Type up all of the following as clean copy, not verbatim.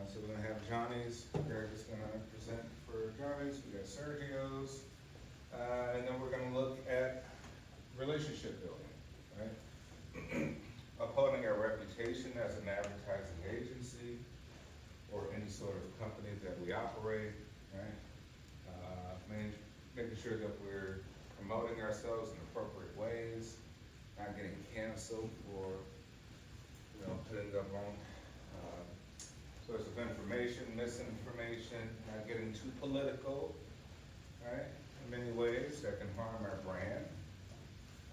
So we're gonna have Johnny's, Greg is gonna present for Johnny's, we got Sergio's, and then we're gonna look at relationship building, right? Upholding our reputation as an advertising agency or any sort of company that we operate, right? Making sure that we're promoting ourselves in appropriate ways, not getting canceled for, putting up wrong source of information, misinformation, not getting too political, right? In many ways that can harm our brand.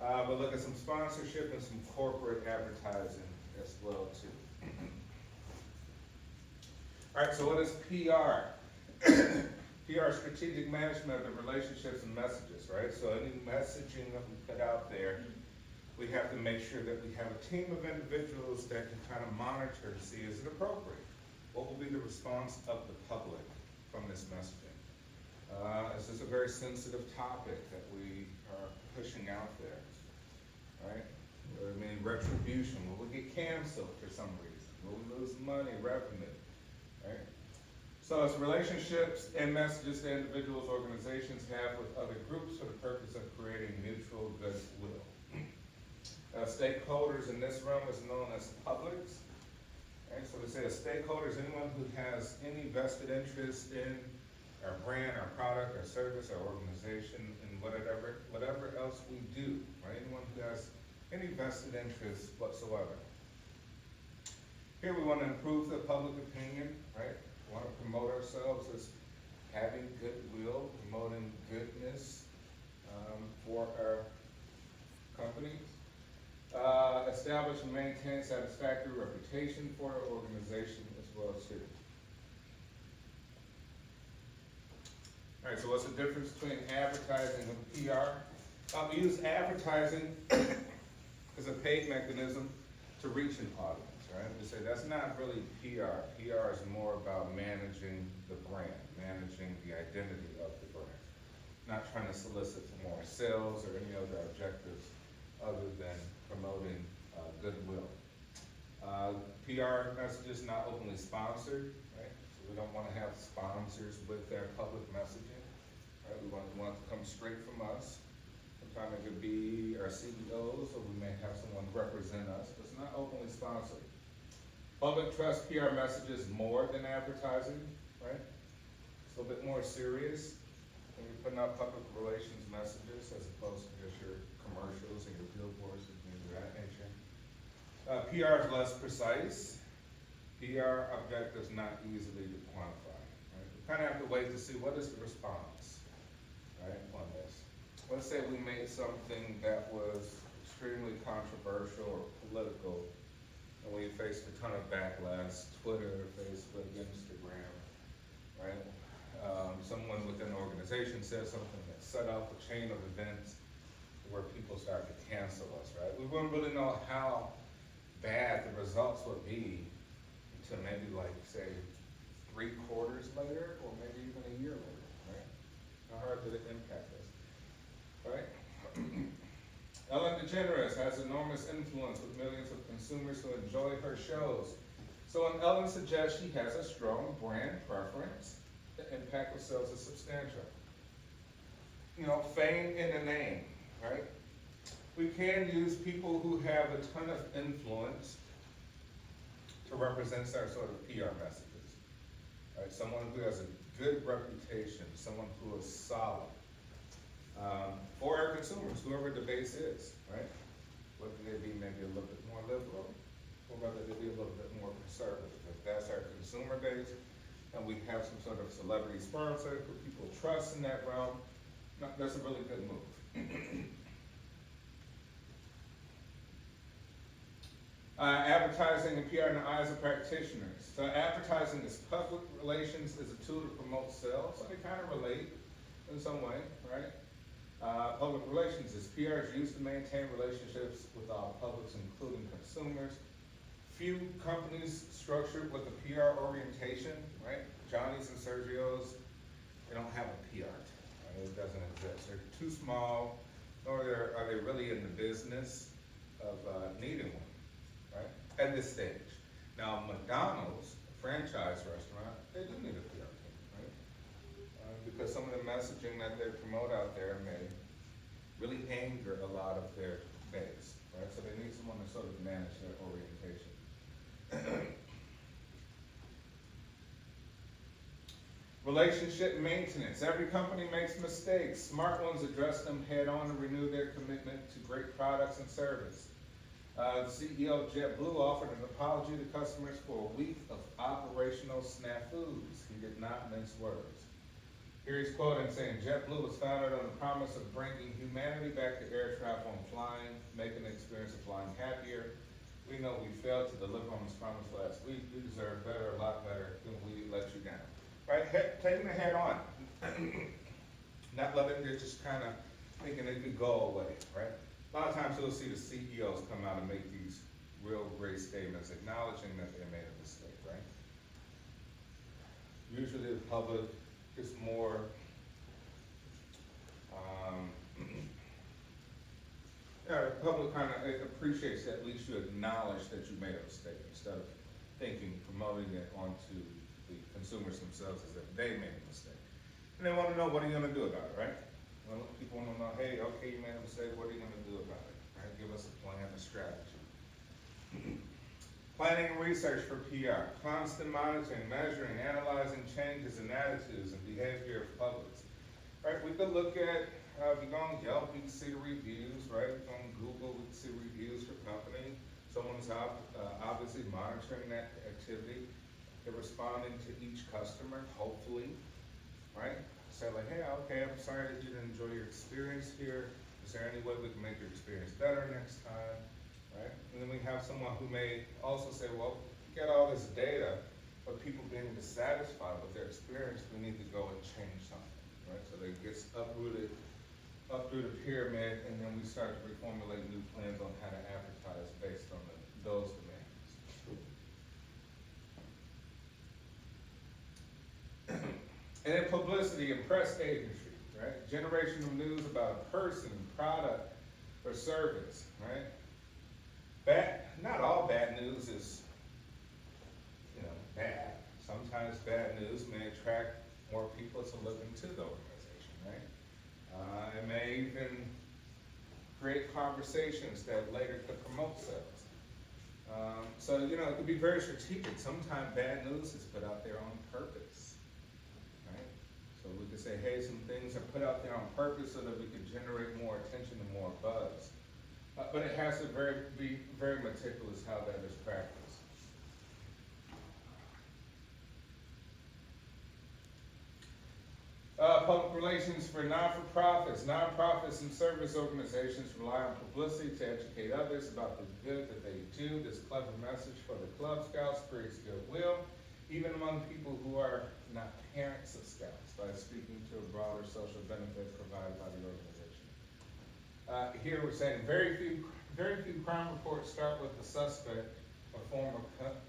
But look at some sponsorship and some corporate advertising as well too. All right, so what is PR? PR is strategic management of the relationships and messages, right? So any messaging that we put out there, we have to make sure that we have a team of individuals that can kind of monitor to see is it appropriate? What will be the response of the public from this messaging? This is a very sensitive topic that we are pushing out there, right? I mean, retribution, will we get canceled for some reason? Will we lose money, revenue, right? So it's relationships and messages that individuals, organizations have with other groups for the purpose of creating mutual goodwill. Stakeholders in this realm is known as publics. Right? So we say a stakeholder is anyone who has any vested interest in our brand, our product, our service, our organization, and whatever else we do. Right? Anyone who has any vested interest whatsoever. Here we want to improve the public opinion, right? We want to promote ourselves as having goodwill, promoting goodness for our company. Establish and maintain satisfactory reputation for our organization as well too. All right, so what's the difference between advertising and PR? We use advertising as a paid mechanism to reach an audience, right? We say that's not really PR. PR is more about managing the brand, managing the identity of the brand, not trying to solicit for more sales or any other objectives other than promoting goodwill. PR messages not openly sponsored, right? So we don't want to have sponsors with their public messaging, right? We want it to come straight from us. Sometimes it could be our CEOs, or we may have someone represent us, but it's not openly sponsored. Public trust PR messages more than advertising, right? It's a little bit more serious when you're putting out public relations messages as opposed to just your commercials and your billboards and things of that nature. PR is less precise. PR objectives not easily to quantify. Right? We kind of have to wait to see what is the response, right, on this. Let's say we made something that was extremely controversial or political, and we faced a ton of backlash, Twitter, Facebook, Instagram, right? Someone within an organization said something that set off a chain of events where people start to cancel us, right? We wouldn't really know how bad the results would be until maybe say 3 quarters later, or maybe even a year later, right? How hard did it impact us, right? Ellen DeGeneres has enormous influence with millions of consumers who enjoy her shows. So when Ellen suggests she has a strong brand preference, the impact of sales is substantial. Fame in the name, right? We can use people who have a ton of influence to represent our sort of PR messages, right? Someone who has a good reputation, someone who is solid. For our consumers, whoever the base is, right? Whether they be maybe a little bit more liberal, or whether they be a little bit more conservative. If that's our consumer base, and we have some sort of celebrity sponsor who people trust in that realm, that's a really good move. Advertising and PR in the eyes of practitioners. So advertising is public relations, is a tool to promote sales, so they kind of relate in some way, right? Public relations is PR is used to maintain relationships with all publics, including consumers. Few companies structured with a PR orientation, right? Johnny's and Sergio's, they don't have a PR team, right? It doesn't exist. They're too small, nor are they really in the business of needing one, right? At this stage. Now, McDonald's, franchise restaurant, they do need a PR team, right? Because some of the messaging that they promote out there may really anger a lot of their base, right? So they need someone to sort of manage their orientation. Relationship maintenance. Every company makes mistakes. Smart ones address them head on and renew their commitment to great products and service. The CEO of JetBlue offered an apology to customers for a week of operational snafus. He did not mince words. Here he's quoted saying, JetBlue was founded on the promise of bringing humanity back to air travel and flying, making the experience of flying happier. We know we failed to deliver on this promise last week. We deserve better, a lot better than we let you down. Right, taking the head on, not letting it just kind of thinking it could go away, right? A lot of times you'll see the CEOs come out and make these real great statements acknowledging that they made a mistake, right? Usually the public is more, the public kind of appreciates that at least you acknowledge that you made a mistake instead of promoting it onto the consumers themselves as if they made a mistake. And they want to know, what are you going to do about it, right? Well, people want to know, hey, okay, you made a mistake, what are you going to do about it, right? Give us a plan, a strategy. Planning and research for PR, constant monitoring, measuring, analyzing changes in attitudes and behavior of publics. Right, we could look at, we go on Yelp, we can see the reviews, right? On Google, we can see reviews for company. Someone's obviously monitoring that activity. They're responding to each customer, hopefully, right? Say like, hey, okay, I'm sorry that you didn't enjoy your experience here. Is there any way we can make your experience better next time, right? And then we have someone who may also say, well, we got all this data, but people being dissatisfied with their experience, we need to go and change something, right? So they get uprooted up through the pyramid, and then we start to reformulate new plans on how to advertise based on those demands. And then publicity and press agency, right? Generation of news about a person, product, or service, right? Not all bad news is, bad. Sometimes bad news may attract more people to look into the organization, right? It may even create conversations that later could promote sales. So, it could be very strategic. Sometimes bad news is put out there on purpose. So we could say, hey, some things are put out there on purpose so that we can generate more attention and more buzz. But it has to be very meticulous how that is practiced. Public relations for non-for-profits. Nonprofits and service organizations rely on publicity to educate others about the good that they do. This clever message for the Club Scouts creates goodwill, even among people who are not parents of Scouts, by speaking to a broader social benefit provided by the organization. Here we're saying very few crime reports start with the suspect, a former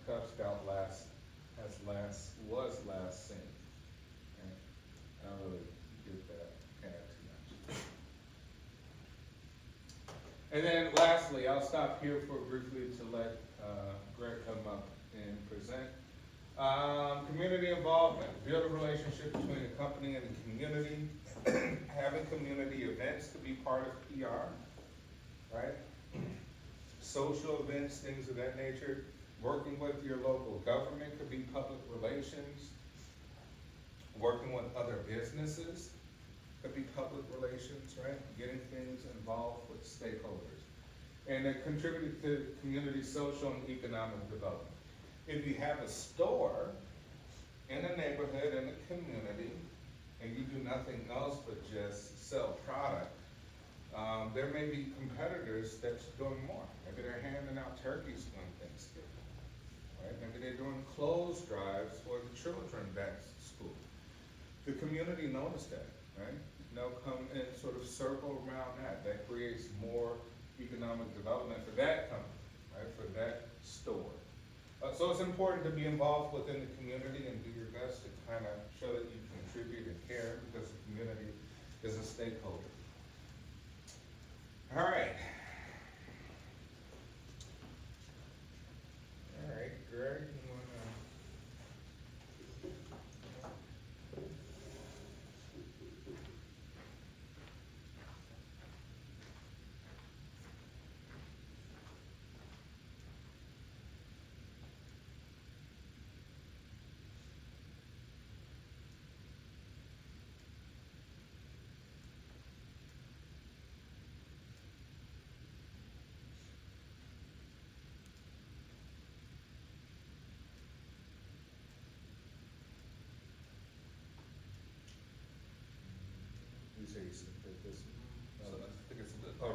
Cub Scout was last seen. I don't really get that too much. And then lastly, I'll stop here briefly to let Greg come up and present. Community involvement, build a relationship between the company and the community. Having community events to be part of PR, right? Social events, things of that nature. Working with your local government could be public relations. Working with other businesses could be public relations, right? Getting things involved with stakeholders. And it contributed to community social and economic development. If you have a store in a neighborhood, in a community, and you do nothing else but just sell product, there may be competitors that's doing more. Maybe they're handing out turkeys on Thanksgiving, right? Maybe they're doing clothes drives for the children back to school. The community noticed that, right? They'll come and sort of circle around that. That creates more economic development for that company, right? For that store. So it's important to be involved within the community and do your best to kind of show that you contribute and care, because the community is a stakeholder. All right. All right, Greg, you want to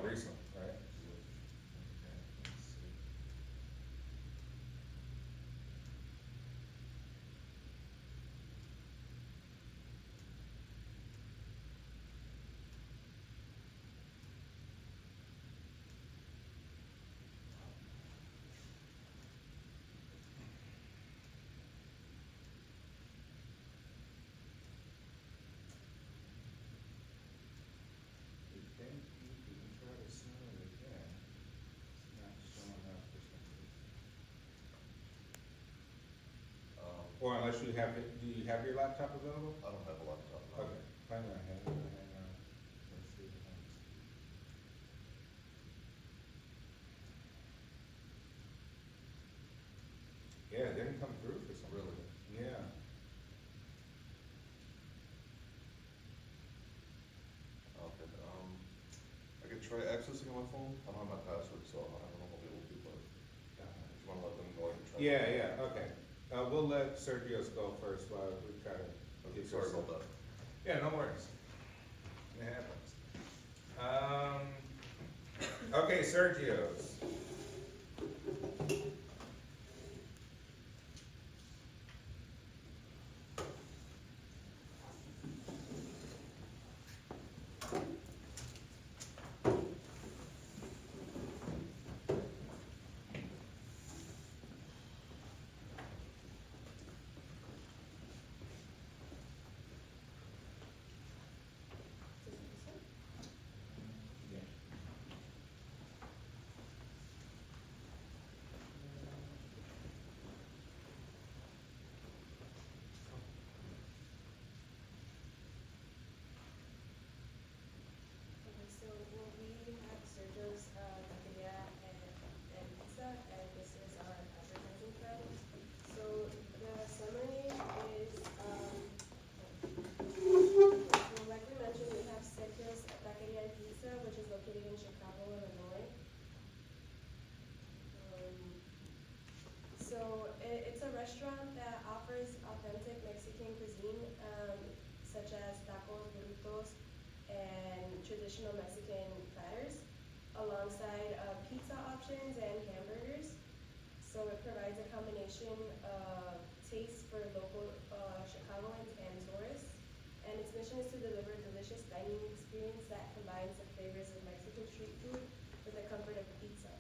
recently, right? Okay, let's see. You think you can try to sign it again? It's not showing up for some reason. Or unless you have it, do you have your laptop available? I don't have a laptop now. Okay, hang on, hang on, hang on. Let's see what happens. Yeah, it didn't come through for some Really? reason. Yeah. Okay, I could try accessing on my phone. I don't have my password, so I don't know if I'll be able to, but if you wanna let them know, I can try. Yeah, yeah, okay. We'll let Sergio's go first while we try to. Okay, get sorry this- about that. Yeah, no worries. It happens. Okay, Sergio's. Yeah. Okay, so well, we have Sergio's Taqueria and Pizza, and this is our advertising plan. So the summary is, well, like we mentioned, we have Sergio's Taqueria and Pizza, which is located in Chicago, Illinois. So it's a restaurant that offers authentic Mexican cuisine, such as tacos, burritos, and traditional Mexican platters, alongside pizza options and hamburgers. So it provides a combination of taste for local Chicagoans and tourists. And its mission is to deliver a delicious dining experience that combines the flavors of Mexican street food with the comfort of pizza.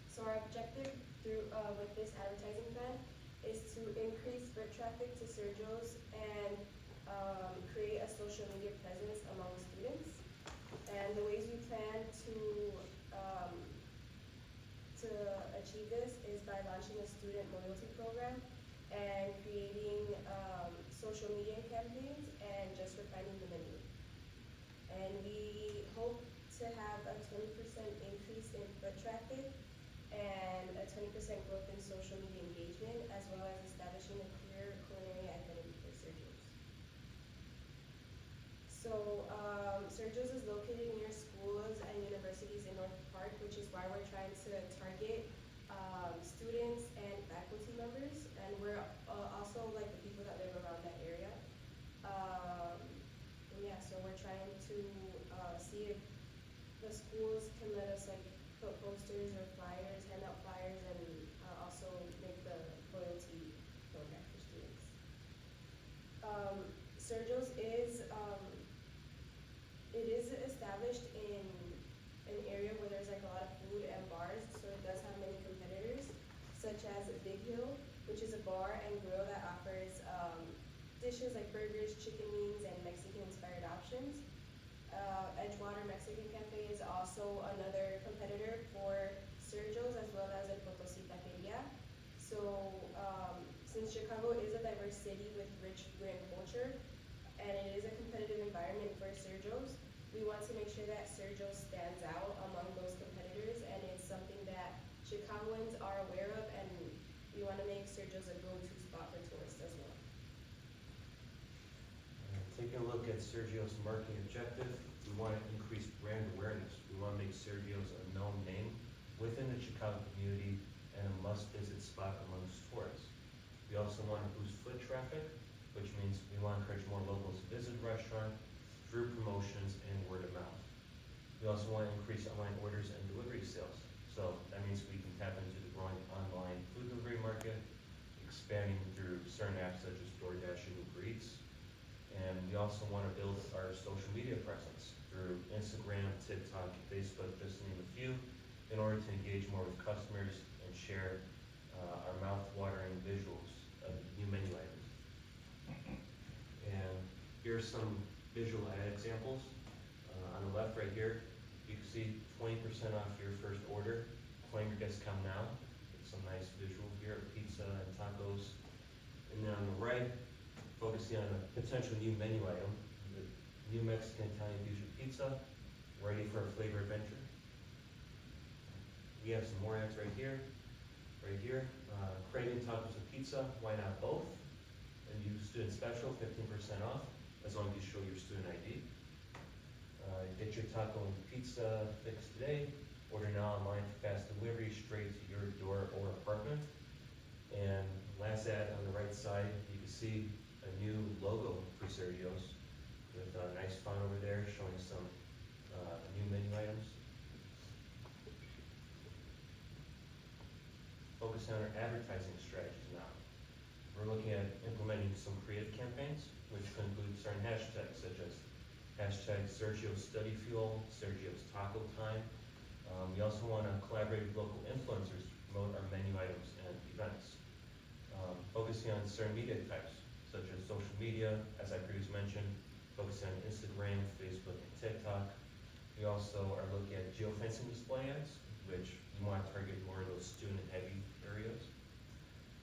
So our objective with this advertising plan is to increase foot traffic to Sergio's and create a social media presence among students. And the ways we plan to achieve this is by launching a student loyalty program and creating social media campaigns and just refining the menu. And we hope to have a 20% increase in foot traffic and a 20% growth in social media engagement, as well as establishing a clear culinary identity for Sergio's. So, Sergio's is located near schools and universities in North Park, which is why we're trying to target students and faculty members, and we're also like the people that live around that area. And yeah, so we're trying to see if the schools can let us like put posters or flyers, hand out flyers, and also make the loyalty program for students. Sergio's it is established in an area where there's like a lot of food and bars, so it does have many competitors, such as Big Hill, which is a bar and grill that offers dishes like burgers, chicken wings, and Mexican-inspired options. Edgewater Mexican Cafe is also another competitor for Sergio's, as well as El Potosí Taqueria. So, since Chicago is a diverse city with rich food and culture, and it is a competitive environment for Sergio's, we want to make sure that Sergio's stands out among those competitors, and it's something that Chicagoans are aware of, and we want to make Sergio's a go-to spot for tourists as well. Taking a look at Sergio's marketing objective, we want to increase brand awareness. We want to make Sergio's a known name within the Chicago community and a must-visit spot amongst tourists. We also want to boost foot traffic, which means we want to encourage more locals to visit the restaurant through promotions and word of mouth. We We also want to increase online orders and delivery sales. So that means we can tap into the growing online food delivery market, expanding through certain apps such as DoorDash and Uber Eats. And we also want to build our social media presence through Instagram, TikTok, Facebook, just to name a few, in order to engage more with customers and share our mouth-watering visuals of new menu items. And here's some visual ad examples. On the left right here, you can see 20% off your first order. Claim your discount now. It's some nice visual here of pizza and tacos. And then on the right, focusing on a potential new menu item, the new Mexican Italian fusion pizza, ready for a flavor adventure. We have some more ads right here. Craving tacos and pizza, why not both? And use student special, 15% off, as long as you show your student ID. Get your taco and pizza fixed today. Order now online for fast delivery straight to your door or apartment. And last ad on the right side, you can see a new logo for Sergio's with a nice font over there showing some new menu items. Focus on our advertising strategies now. We're looking at implementing some creative campaigns, which could include certain hashtags such as hashtag Sergio's Study Fuel, Sergio's Taco Time. We also want to collaborate with local influencers to promote our menu items and events. Focusing on certain media types, such as social media, as I previously mentioned, focusing on Instagram, Facebook, and TikTok. We also are looking at geofencing display ads, which we want to target more of those student-heavy areas.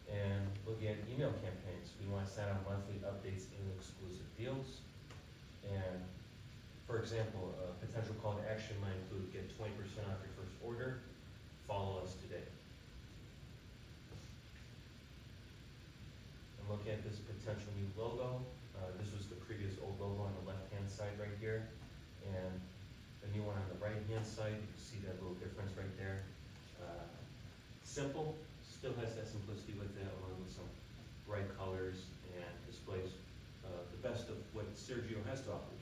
And looking at email campaigns, we want to send out monthly updates and exclusive deals. And for example, a potential call to action might include get 20% off your first order, follow us today. And looking at this potential new logo, this was the previous old logo on the left-hand side right here. And the new one on the right-hand side, you can see that little difference right there. Simple, still has that simplicity with it, along with some bright colors and displays the best of what Sergio has to offer.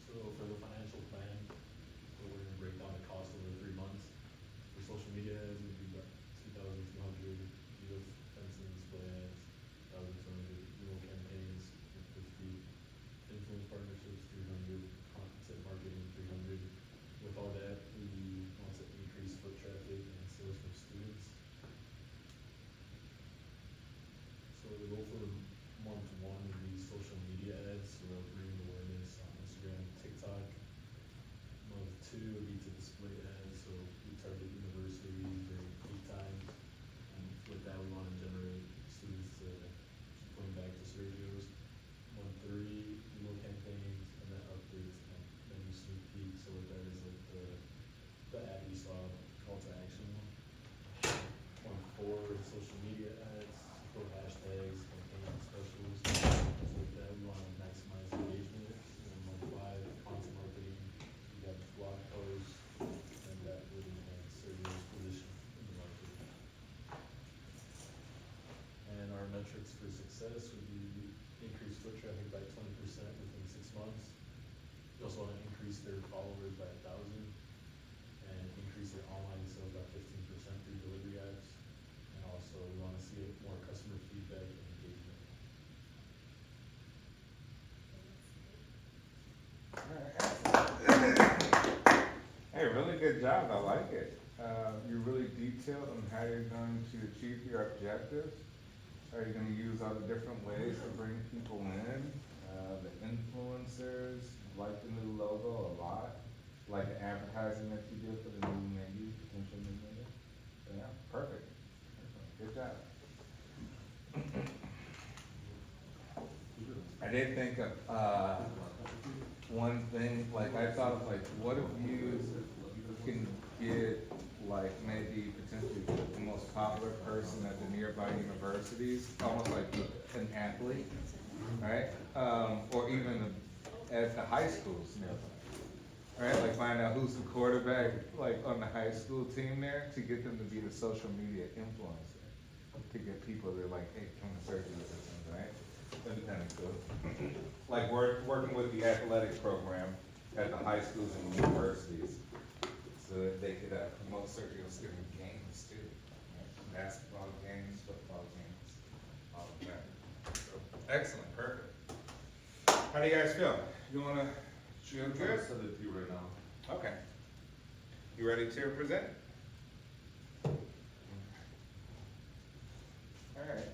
So for the financial plan, we're gonna break down the cost over 3 months. For social media ads, it'd be about 2,200, geofencing display ads, 1,200, email campaigns, 50, influence partnerships, 300, content marketing, 300. With all that, we want to increase foot traffic and sales from students. So the goal for month 1 would be social media ads, so they'll bring awareness on Instagram, TikTok. Month 2 would be to display ads, so we target universities during peak times. And with that, we want to generate students to keep going back to Sergio's. Month 3, email campaigns, and then updates and menu sneak peek. So what that is like the ad we saw, call to action one. Month 4, social media ads, support hashtags, campaign specials. So with that, we want to maximize engagement. And then month 5, content marketing. We have blog posts, and that would enhance Sergio's position in the market. And our metrics for success would be increase foot traffic by 20% within 6 months. We also want to increase their followers by 1,000 and increase their online sales by 15% through delivery apps. And also, we want to see more customer feedback and engagement. Hey, really good job, I like it. You're really detailed on how you're going to achieve your objectives. Are you gonna use all the different ways to bring people in? The influencers, like the new logo a lot, like the advertising that you did for the new menu, potential new menu. So, yeah, perfect. Good job. I did think of, one thing, like I thought of like, what if you can get like maybe potentially the most popular person at the nearby universities, almost like an athlete, right? Or even at the high schools nearby, right? Like find out who's the quarterback, like on the high school team there, to get them to be the social media influencer, to get people to like, hey, come to Sergio or something, right? independent could. Like working with the athletic program at the high schools and universities, so that they could promote Sergio Skinner games too. Right? Basketball games, football games, all of that. So, excellent, perfect. How do you guys feel? You wanna, feel I'm trying good? to send it to you right now. Okay. You ready to present? All right.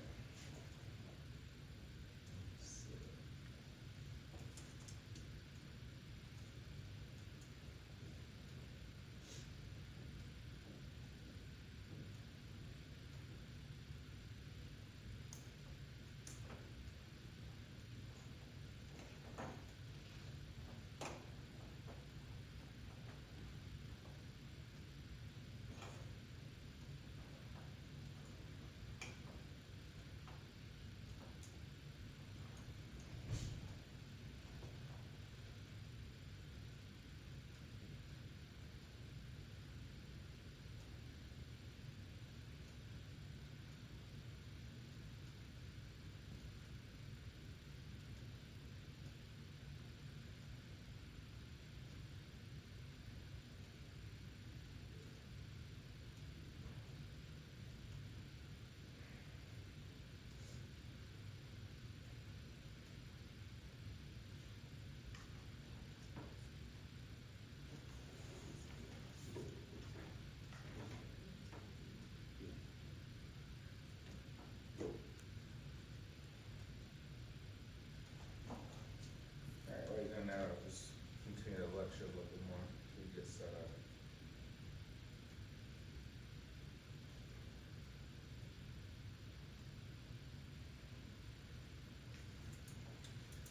All right, what you're doing now, just continue to lecture a little bit more until you get set up.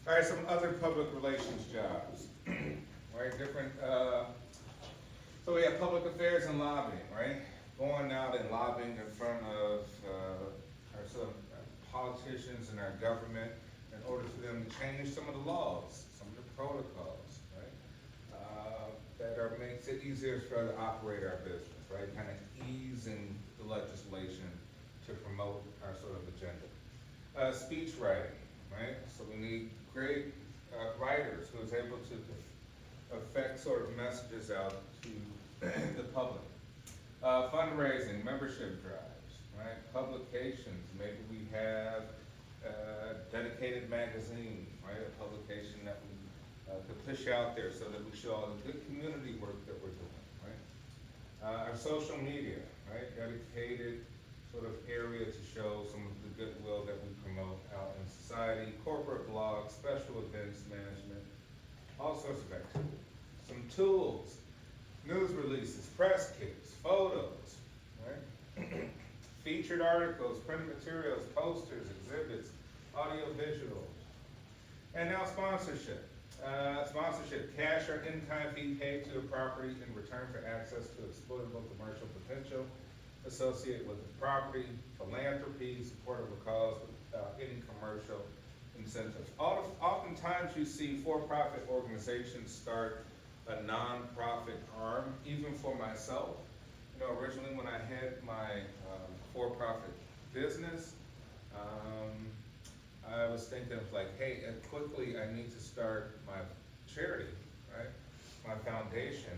All right, some other public relations jobs, right, different, so we have public affairs and lobbying, right? Going out and lobbying in front of, our sort of politicians in our government in order for them to change some of the laws, some of the protocols, right? That makes it easier for us to operate our business, right? Kind of easing the legislation to promote our sort of agenda. Speech writing, right? So we need great writers who is able to affect sort of messages out to the public. Fundraising, membership drives, right? Publications, maybe we have a dedicated magazine, right? A publication that we could push out there so that we show all the good community work that we're doing, right? Our social media, right? Dedicated sort of area to show some of the goodwill that we promote out in society, corporate blogs, special events management, all sorts of activities. Some tools, news releases, press kits, photos, right? Featured articles, printed materials, posters, exhibits, audio visuals. And now sponsorship. Sponsorship, cash or in-kind fee paid to a property in return for access to exploitable commercial potential associated with the property, philanthropy, support of a cause without any commercial incentives. Oftentimes you see for-profit organizations start a non-profit arm, even for myself. You know, originally when I had my for-profit business, I was thinking of like, hey, quickly I need to start my charity, right? My foundation,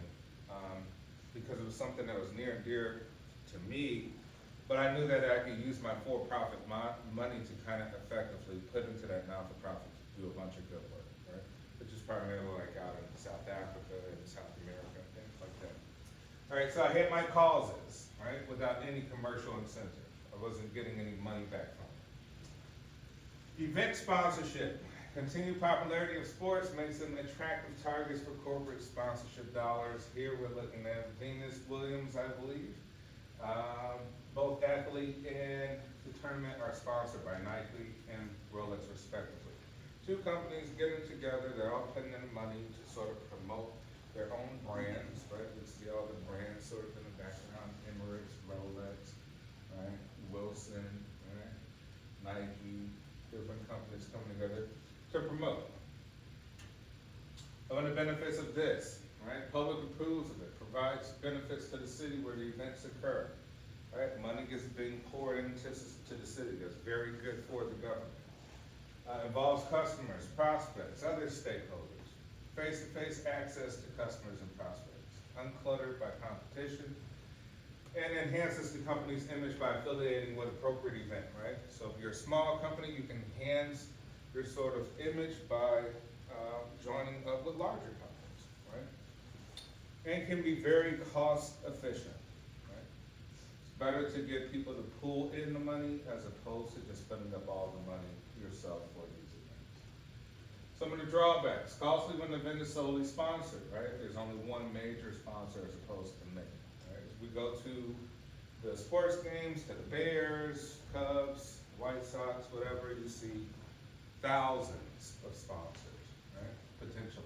because it was something that was near and dear to me, but I knew that I could use my for-profit money to kind of effectively put into that not-for-profit to do a bunch of good work, right? Which is primarily like out in South Africa and South America and things like that. All right, so I hit my causes, right, without any commercial incentive. I wasn't getting any money back from it. Event sponsorship. Continued popularity of sports makes them attractive targets for corporate sponsorship dollars. Here we're looking at Venus Williams, I believe. Both athlete and the tournament are sponsored by Nike and Rolex respectively. Two companies getting together, they're all putting in money to sort of promote their own brands, right? We see all the brands sort of in the background, Emirates, Rolex, right? Wilson, right? Nike, different companies coming together to promote. One of the benefits of this, right? Public approves of it, provides benefits to the city where the events occur, right? Money is being poured into the city, that's very good for the government. Involves customers, prospects, other stakeholders, face-to-face access to customers and prospects, uncluttered by competition, and enhances the company's image by affiliating with appropriate event, right? So if you're a small company, you can enhance your sort of image by joining up with larger companies, right? And can be very cost efficient, right? It's better to get people to pool in the money as opposed to just spending up all the money yourself for these events. Some of the drawbacks: costly when the event is solely sponsored, right? There's only one major sponsor as opposed to many, right? As we go to the sports games, to the Bears, Cubs, White Sox, whatever, you see thousands of sponsors, right? Potentially.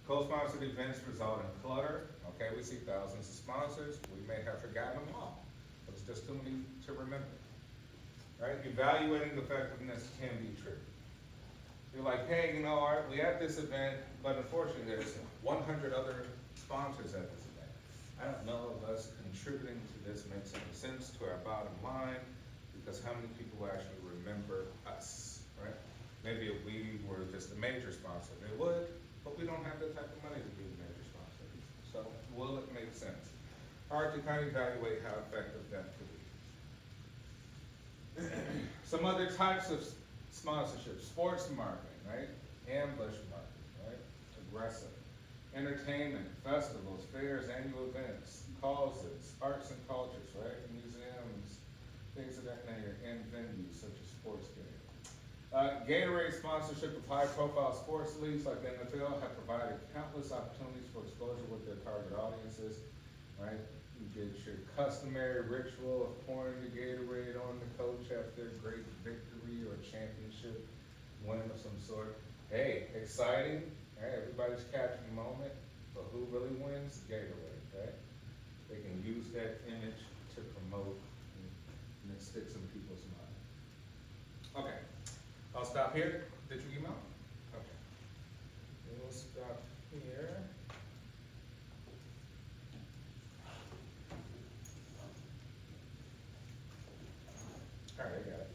Co-sponsored events result in clutter. Okay, we see thousands of sponsors. We may have forgotten them all. But it's just too many to remember. Right? Evaluating effectiveness can be tricky. You're like, hey, you know, we at this event, but unfortunately there's 100 other sponsors at this event. I don't know if us contributing to this makes any sense to our bottom line, because how many people actually remember us, right? Maybe if we were just a major sponsor, they would, but we don't have that type of money to be a major sponsor. So will it make sense? Hard to kind of evaluate how effective that could be. Some other types of sponsorship: sports marketing, right? Ambush marketing, right? Aggressive. Entertainment, festivals, fairs, annual events, causes, arts and cultures, right? Museums, things of that nature, and venues such as sports games. Gatorade sponsorship of high-profile sports leagues like the NFL have provided countless opportunities for exposure with their target audiences, right? You get your customary ritual of pouring the Gatorade on the coach after a great victory or championship win of some sort. Hey, exciting, right? Everybody's catching the moment, but who really wins? Gatorade, right? They can use that image to promote, and it sticks in people's mind. Okay, I'll stop here. Did you email? Okay. We'll stop here. All right, I got it.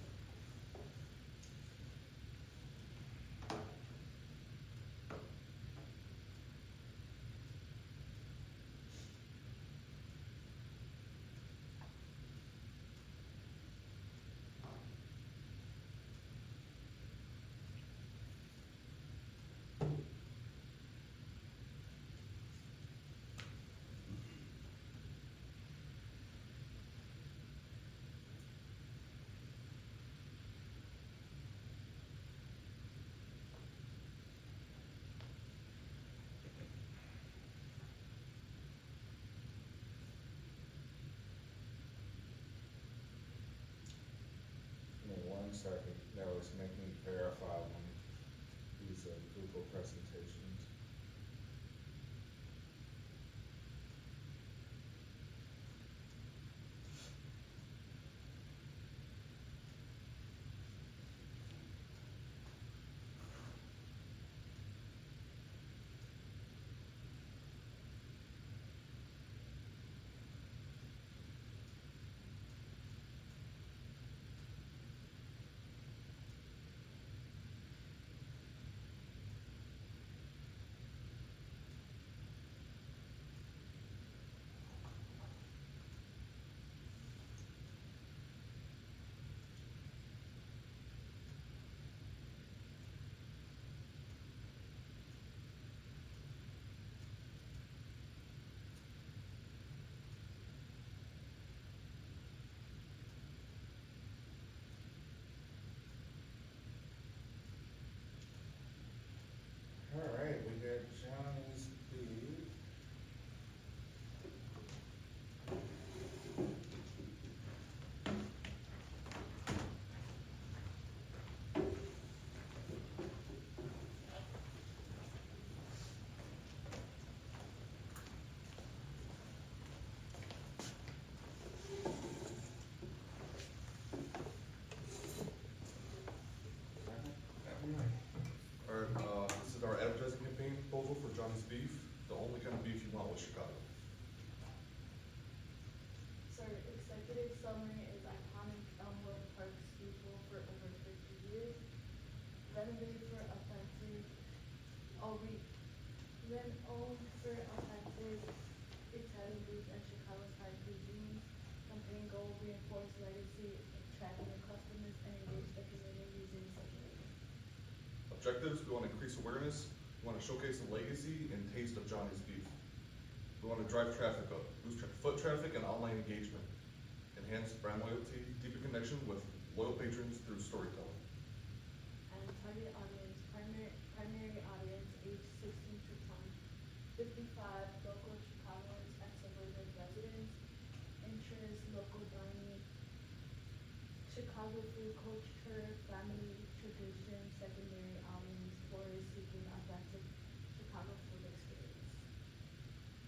Give me 1 second. That was making me verify one of these Google presentations. All right, we got Johnny's Beef. This is our advertising campaign proposal for Johnny's Beef, the only kind of beef you want with Chicago. Sir, executive summary is iconic Elmwood Park staple for over When owned for authentic Italian roots and Chicago-style cuisine, campaign goal reinforce legacy, attract new customers, and engage the community using social media. Objectives, we want to increase awareness, we want to showcase the legacy and taste of Johnny's beef. We want to drive traffic up, boost foot traffic and online engagement, enhance brand loyalty, deepen connection with loyal patrons through storytelling. And target audience, primary audience, age 16 to 55, local Chicagoans and suburban residents, interest, local dining, Chicago food culture, family tradition, secondary audience, tourists seeking authentic Chicago food experience.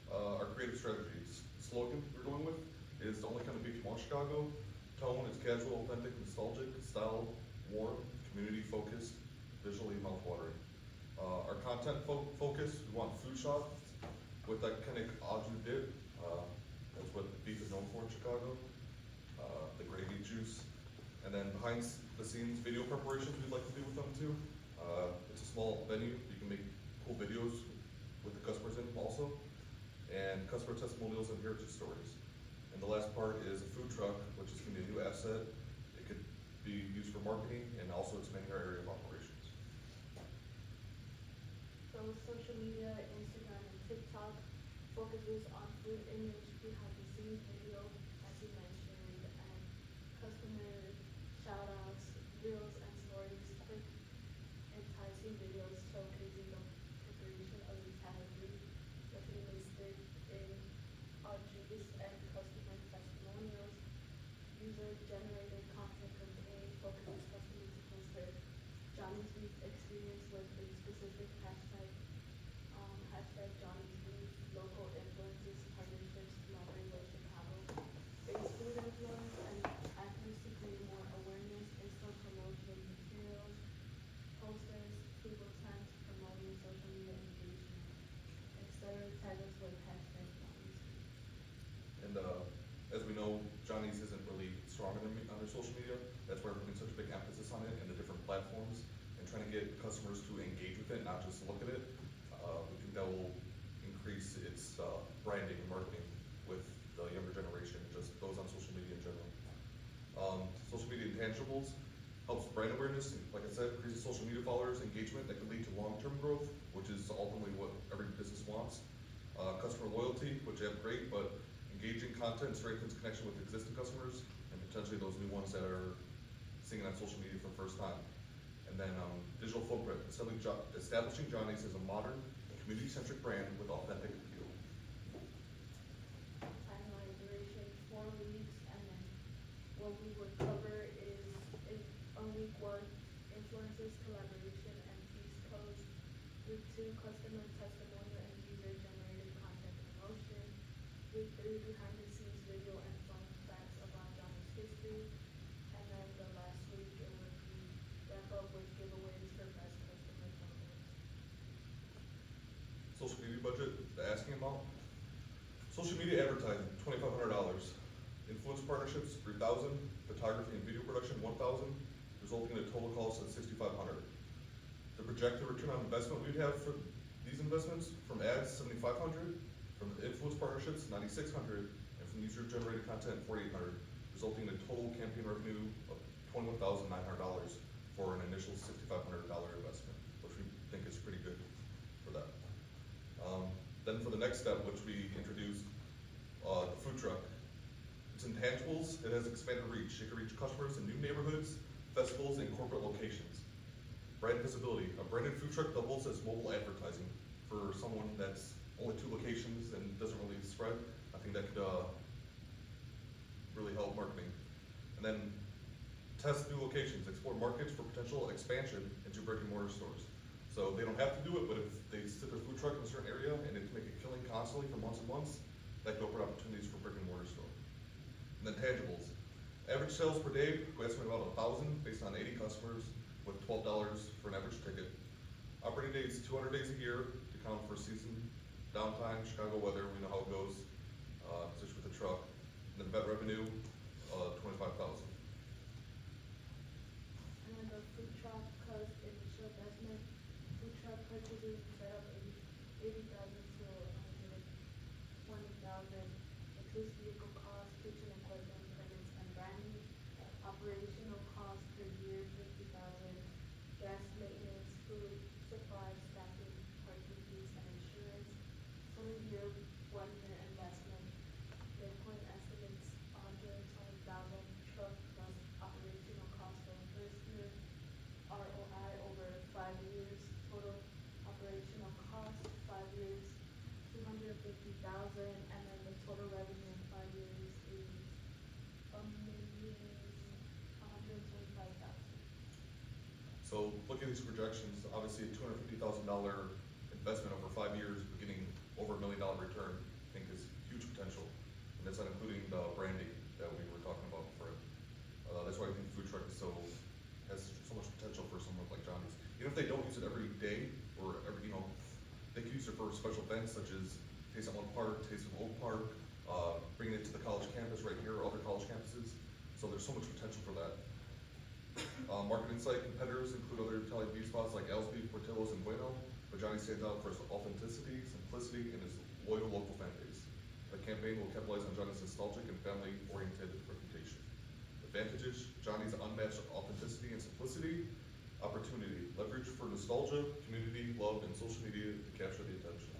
Our creative strategies, slogan we're going with is the only kind of beef you want in Chicago. Tone is casual, authentic, nostalgic. Style, warm, community focused, visually mouthwatering. Our content focus, we want food shop with that kind of au jus dip. That's what beef is known for in Chicago. The gravy juice. And then behind the scenes video preparations we'd like to do with them too. It's a small venue, you can make cool videos with the customers in them also. And customer testimonials and heritage stories. And the last part is a food truck, which is gonna be a new asset. It could be used for marketing and also expanding our area of operations. So social media, Instagram and TikTok focuses on food image, behind the scenes video, as you mentioned, and customer shout outs, reels and stories, quick enticing videos showcasing the preparation of Italian food, definitely listed in our juice and customer testimonials. User generated content campaign focuses customers to post their Johnny's Beef experience with a specific hashtag, hashtag Johnny's Beef, local influences, partnerships, collaborate with Chicago, based food influence, and actors to create more awareness, in-store promotion materials, posters, table times, promoting social media engagement, etc. Tag us with hashtag Johnny's Beef. And as we know, Johnny's isn't really strong on their social media. That's why we're putting such a big emphasis on it and the different platforms and trying to get customers to engage with it, not just look at it. We think that will increase its branding and marketing with the younger generation, just those on social media in general. Social media intangibles helps brand awareness, and like I said, increases social media followers, engagement that can lead to long-term growth, which is ultimately what every business wants. Customer loyalty, which you have great, but engaging content strengthens connection with existing customers and potentially those new ones that are seeing it on social media for the first time. And then digital footprint, establishing Johnny's as a modern, community-centric brand with authentic appeal. Timeline duration, 4 weeks, and then what we would cover is week 1, influencers, collaboration, and feast codes. Week 2, customer testimonial and user-generated content promotion. Week 3, behind the scenes video and fun facts about Johnny's history. And then the last week, it would be wrap up with giveaways for best customer promos. Social media budget, the asking amount. Social media advertising, $2,500. Influence partnerships, $3,000. Photography and video production, $1,000, resulting in a total cost of $6,500. The projected return on investment we'd have for these investments, from ads, $7,500, from influence partnerships, $9,600, and from user-generated content, $4,800, resulting in a total campaign revenue of $21,900 for an initial $6,500 investment, which we think is pretty good for that. Then for the next step, which we introduced, the food truck. It's intangibles, it has expanded reach. It can reach customers in new neighborhoods, festivals, and corporate locations. Brand visibility, a branded food truck doubles as mobile advertising for someone that's only 2 locations and doesn't really spread. I think that could really help marketing. And then test new locations, explore markets for potential expansion into brick and mortar stores. So they don't have to do it, but if they sit their food truck in a certain area and they make a killing constantly for months and months, that could open opportunities for brick and mortar store. And then tangibles. Average sales per day, we estimate about 1,000 based on 80 customers with $12 for an average ticket. Operating days, 200 days a year to count for season, downtime, Chicago weather, we know how it goes, especially with the truck. And then vet revenue, 25,000. And then the food truck cost initial investment, food truck purchases set up $80,000 $150,000, and then the total revenue in 5 years is $1,125,000. So looking at these projections, obviously a $250,000 investment over 5 years, beginning over $1 million return, I think is huge potential. And that's not including the branding that we were talking about before. That's why I think food truck has so much potential for someone like Johnny's. Even if they don't use it every day, or every, they can use it for special events such as Taste of One Park, Taste of Oak Park, bringing it to the college campus right here, or other college campuses. So there's so much potential for that. Market insight competitors include other Italian beef spots like Alesby, Portillo's, and Bueno, but Johnny stands out for his authenticity, simplicity, and his loyal local fan base. The campaign will capitalize on Johnny's nostalgic and family-oriented reputation. Advantages: Johnny's unmatched authenticity and simplicity. Opportunity: leverage for nostalgia, community, love, and social media to capture the attention.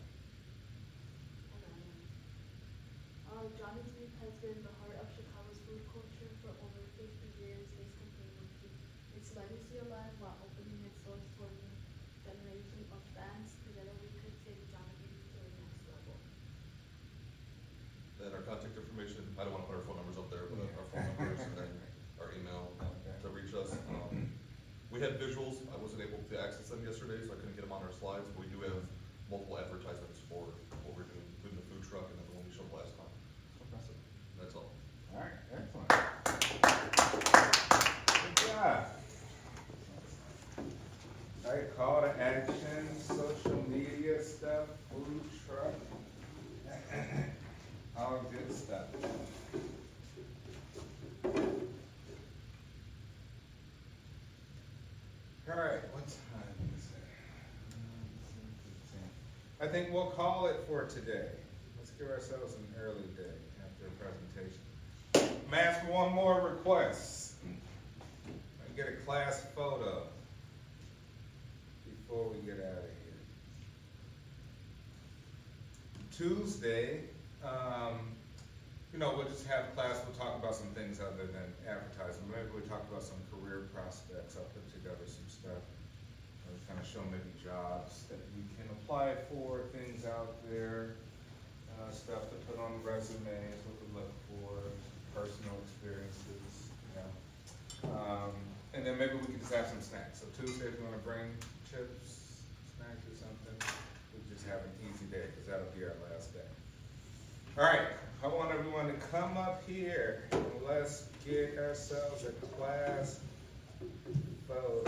Johnny's Beef has been the heart of Chicago's food culture for over 50 years. His campaign will keep its legacy alive while opening its doors to a new generation of fans. Together we could take Johnny Beef to the next level. Then our contact information, I don't wanna put our phone numbers up there, but our phone numbers and then our email to reach us. We had visuals, I wasn't able to access them yesterday, so I couldn't get them on our slides, but we do have multiple advertisements for what we're doing, including the food truck and then the one we showed last time. So, that's all. All right, excellent. Good job. All right, call to action, social media stuff, food truck. All good stuff. All right, what time is it? 7:15. I think we'll call it for today. Let's give ourselves an early day after a presentation. I'm asking one more request. I get a class photo before we get out of here. Tuesday, we'll just have class, we'll talk about some things other than advertising. Maybe we'll talk about some career prospects. I'll put together some stuff. I'll kind of show maybe jobs that you can apply for, things out there, stuff to put on resumes, what to look for, personal experiences, and then maybe we can just have some snacks. So Tuesday, if you wanna bring chips, snacks or something, we'll just have an easy day, cause that'll be our last day. All right, I want everyone to come up here and let's get ourselves a class photo.